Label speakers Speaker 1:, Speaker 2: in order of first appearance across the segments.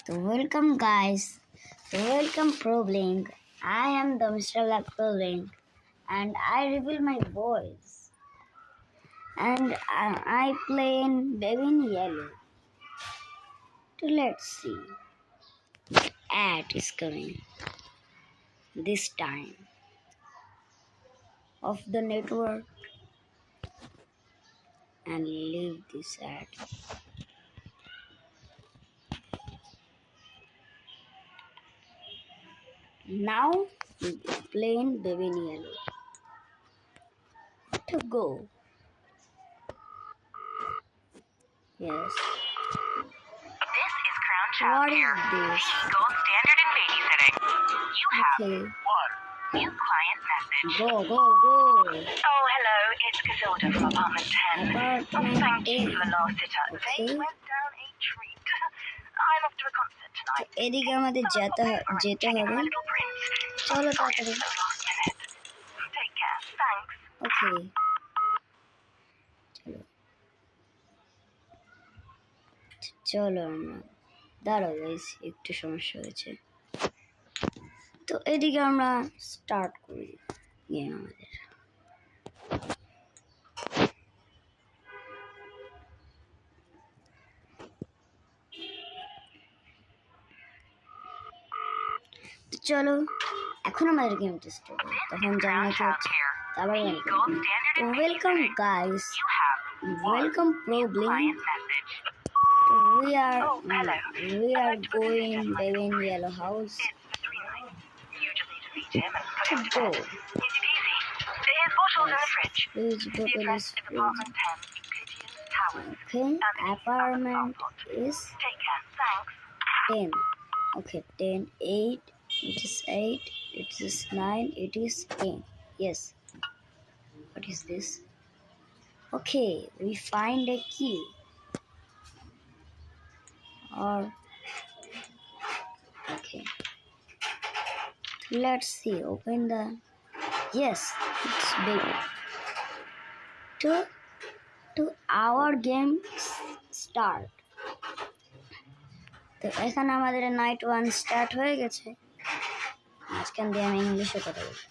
Speaker 1: So welcome guys, welcome Probling. I am the Mr. Black Probling and I reveal my voice and I play in Baby in Yellow. So let's see. The ad is coming this time of the network and leave this ad. Now playing Baby in Yellow. To go. Yes.
Speaker 2: This is Crown
Speaker 1: What
Speaker 2: Child
Speaker 1: is
Speaker 2: Care,
Speaker 1: this?
Speaker 2: the gold standard in babysitting. You have
Speaker 1: Okay.
Speaker 2: one new client message.
Speaker 1: Go.
Speaker 2: Oh, hello, it's Casilda from Apartment 10.
Speaker 1: Apartment
Speaker 2: Thank you
Speaker 1: 10.
Speaker 2: for the last sitter.
Speaker 1: Okay.
Speaker 2: They went down a treat. I'm off to a concert tonight.
Speaker 1: এদিকে আমাদের যেতে হবে
Speaker 2: My little prince.
Speaker 1: চলো তাড়াতাড়ি
Speaker 2: So last minute. Take care. Thanks.
Speaker 1: ওকে চলো আমরা দাঁড়াও guys একটু সমস্যা হয়েছে তো এদিকে আমরা স্টার্ট করি গেম আমাদের তো চলো এখন আমাদের গেমটা স্টার্ট হবে তখন জানি না কি হচ্ছে তারপর welcome guys welcome Probling. We are going Baby in Yellow house
Speaker 2: You just need to meet him and put
Speaker 1: to
Speaker 2: him to
Speaker 1: go.
Speaker 2: bed. Easy peasy. There's bottles in the fridge.
Speaker 1: Which
Speaker 2: The
Speaker 1: bottle
Speaker 2: address
Speaker 1: is
Speaker 2: is Apartment 10, Gideon Towers.
Speaker 1: okay? Apartment is
Speaker 2: Take care. Thanks.
Speaker 1: 10. Okay, 10, 8. It is 8. It is 9. It is 10. Yes. What is this? Okay, we find a key. Or okay. Let's see. Open the. Yes, it's baby. To our game start. তো এখানে আমাদের night 1 start হয়ে গেছে আজকাল দিয়ে আমি ইংলিশে কথা বলি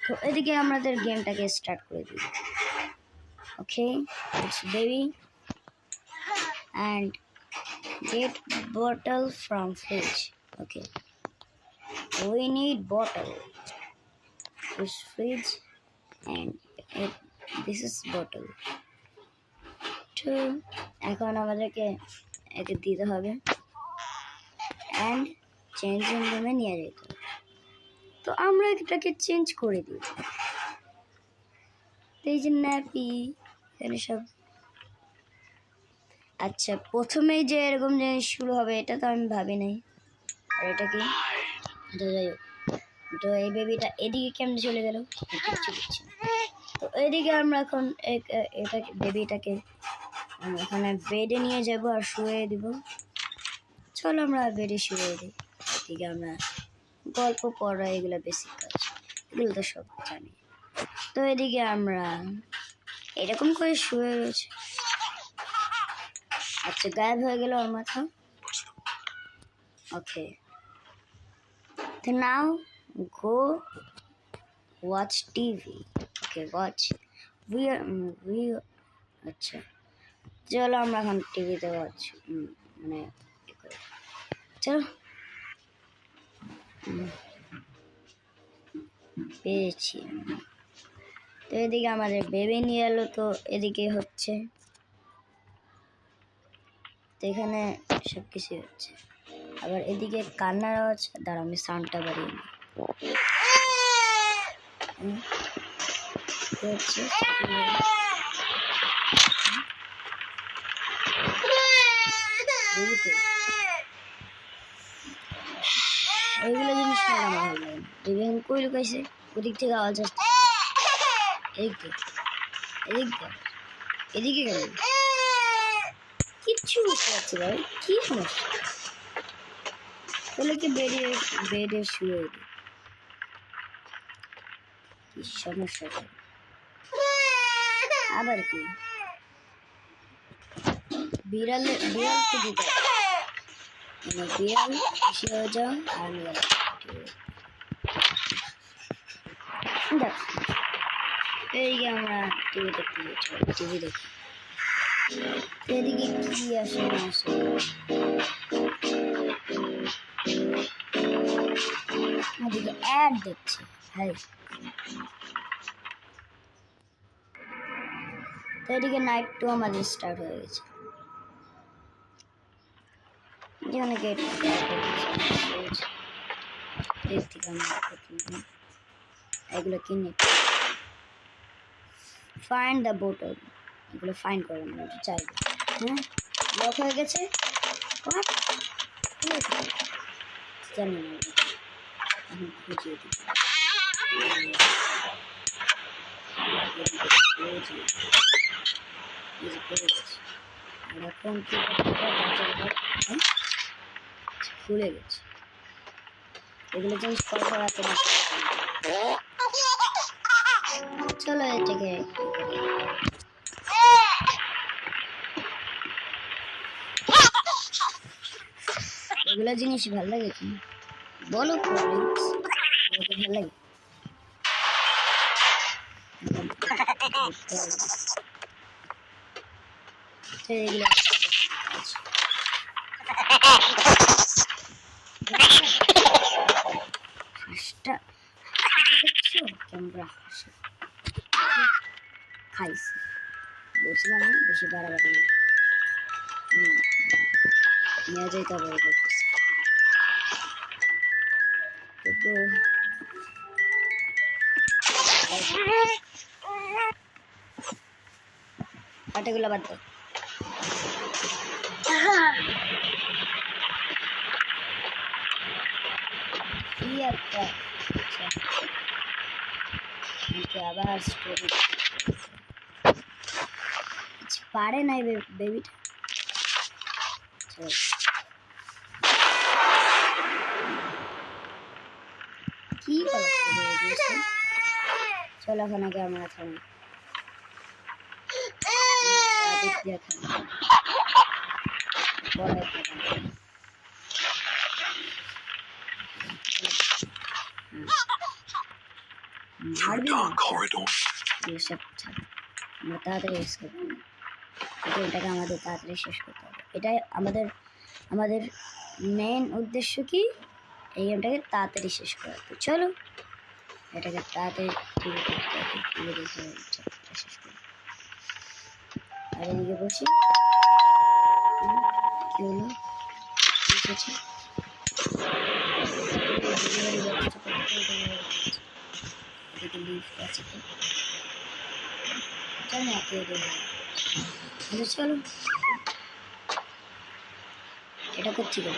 Speaker 1: তো এদিকে আমাদের গেমটাকে স্টার্ট করে দিই okay it's baby and get bottle from fridge. Okay, we need bottle. This fridge and this is bottle. এখন আমাদেরকে একে দিতে হবে and changing room এ নিয়ে যেতে হবে তো আমরা এটাকে চেঞ্জ করে দিই এই যে ন্যাপি এখানে সব আচ্ছা প্রথমেই যে এরকম জিনিস শুরু হবে এটা তো আমি ভাবি নাই আর এটা কি তো যাই হোক তো এই বেবিটা এদিকে কেমনে চলে গেল কিচ্ছু বুঝছি না তো এদিকে আমরা এখন এটাকে বেবিটাকে এখানে বেডে নিয়ে যাব আর শুয়ে দিব চলো আমরা বেডে শুয়ে দিই এদিকে আমরা গল্প পড়া এগুলো বেসিক কাজ এগুলো তো সব জানি তো এদিকে আমরা এরকম করে শুয়ে রয়েছে আচ্ছা গায়েব হয়ে গেল ওর মাথা ওকে তো now go watch TV okay watch we আচ্ছা চলো আমরা এখন টিভিতে ওয়াচ মানে চলো পেয়েছি তো এদিকে আমাদের বেবি নিয়ে এলো তো এদিকে হচ্ছে তো এখানে সব কিছু হচ্ছে আবার এদিকে কান্নার আওয়াজ দাঁড়া আমি সাউন্ডটা বাড়িয়ে নিই হচ্ছে এইগুলো জিনিস আমার ভালো লাগে দেখবেন কই লুকাইছে ওদিক থেকে আওয়াজ আসছে এদিকে গেল কিচ্ছু বুঝতে পারছি ভাই কি সমস্যা তাহলে কি বেডে শুয়ে দিই কি সমস্যা আবার কি বিড়ালকে দিতে মানে বিড়াল খুশি হয়ে যাও আর আমি গেলাম দেখ এইদিকে আমরা টিভি দেখতে যাচ্ছি টিভি দেখি এদিকে কি আসে না আসে ওদিকে অ্যাড দেখছি হাই তো এদিকে নাইট 2 আমাদের স্টার্ট হয়ে গেছে যেখানে গেট থেকে আমরা এগুলো কিনে ফাইন্ড দ্য বোটল এগুলো ফাইন্ড করো না একটু চাইবো হ্যাঁ লক হয়ে গেছে জানি না এখন খুঁজিয়ে দিই এখন কি খুলে গেছে এগুলো জিনিস করাতে চলো এটাকে এগুলো জিনিস ভালো লাগে কি বলো ভালো লাগে এগুলো ক্যামেরা খাইছি বলছিলাম না বেশি বাড়াবাড়ি নিয়ে যাইতে হবে পাটাগুলো বাদ দাও কি একটা আবার স্টোরি পারে নাই বেবিটা কি চলো এখন আগে আমরা থামি আমরা তাড়াতাড়ি এটাকে আমাদের তাড়াতাড়ি শেষ করতে হবে এটাই আমাদের মেন উদ্দেশ্য কি এই গেমটাকে তাড়াতাড়ি শেষ করা তো চলো এটাকে তাড়াতাড়ি শেষ করি আর এদিকে বসি কি হলো এসেছি চলো এটা করছি তো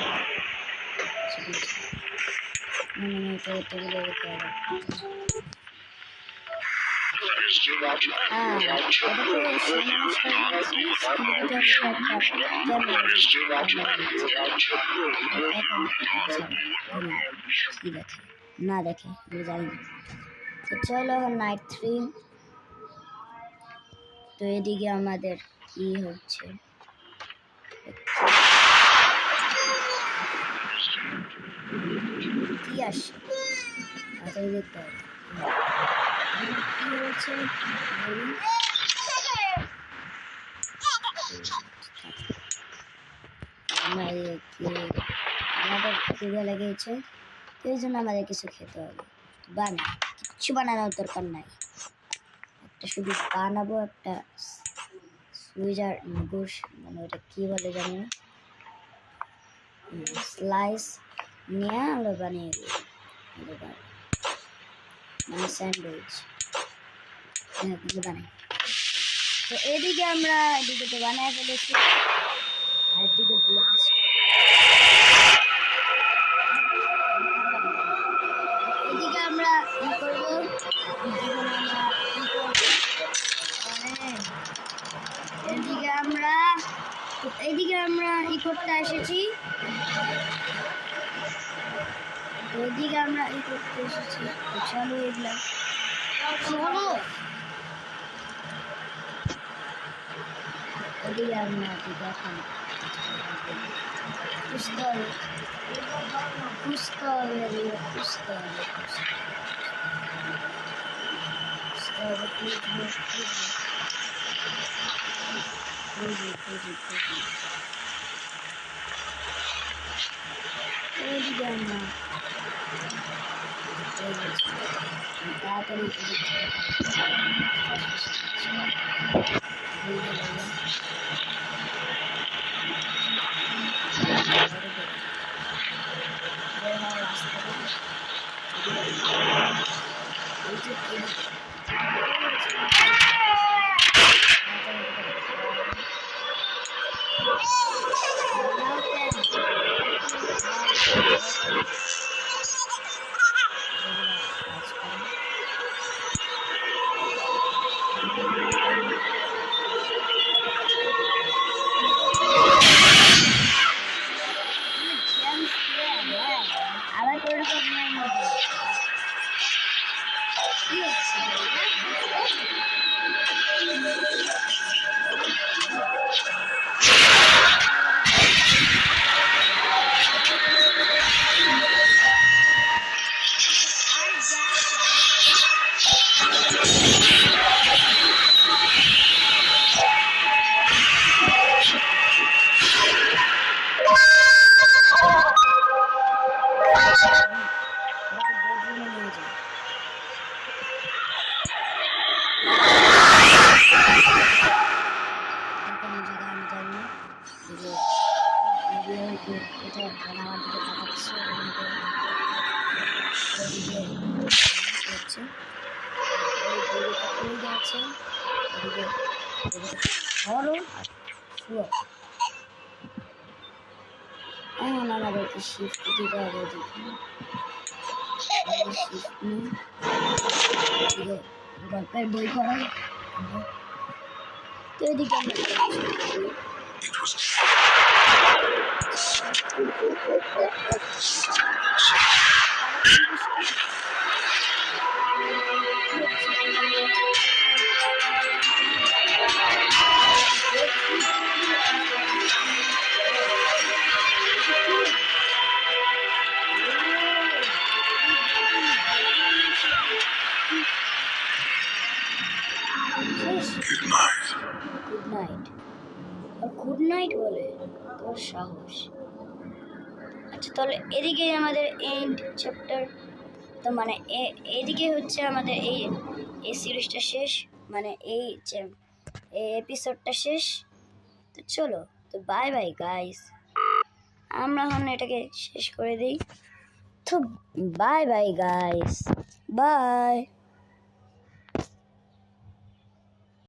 Speaker 1: না দেখে জানি না তো চলো নাইট 3 তো এদিকে আমাদের কি হচ্ছে কি আসছে তাড়াতাড়ি দেখতে হবে কি হচ্ছে আমাদের খিদে লেগেছে তো এই জন্য আমাদের কিছু খেতে হবে কিচ্ছু বানানোর দরকার নাই একটা শুধু বানাবো একটা সুইজার গোশ মানে ওটা কী বলে জানি না স্লাইস নিয়ে আমরা বানিয়ে দিই মানে স্যান্ডউইচ বানাই তো এদিকে আমরা এদিকে তো বানায় ফেলেছি আর এদিকে ব্লাস্ট এদিকে আমরা কি করবো এদিকে আমরা ই করতে এসেছি এদিকে আমরা ই করতে এসেছি চলো এগুলা এদিকে আমরা দেখেন খুঁজতে হবে খুঁজতে হবে খুঁজতে হবে তাড়াতাড়ি আবার করে কি হচ্ছে এখন আমাদেরকে শিফট দিতে হবে গল্পের বই পড়াই তো এদিকে গুড নাইট আর গুড নাইট বলে তোর সাহস আচ্ছা তাহলে এদিকে আমাদের এন্ড চ্যাপ্টার তো মানে এদিকে হচ্ছে আমাদের এই সিরিজটা শেষ মানে এই এপিসোডটা শেষ তো চলো তো বাই বাই গাইস আমরা এখন এটাকে শেষ করে দিই তো বাই বাই গাইস বাই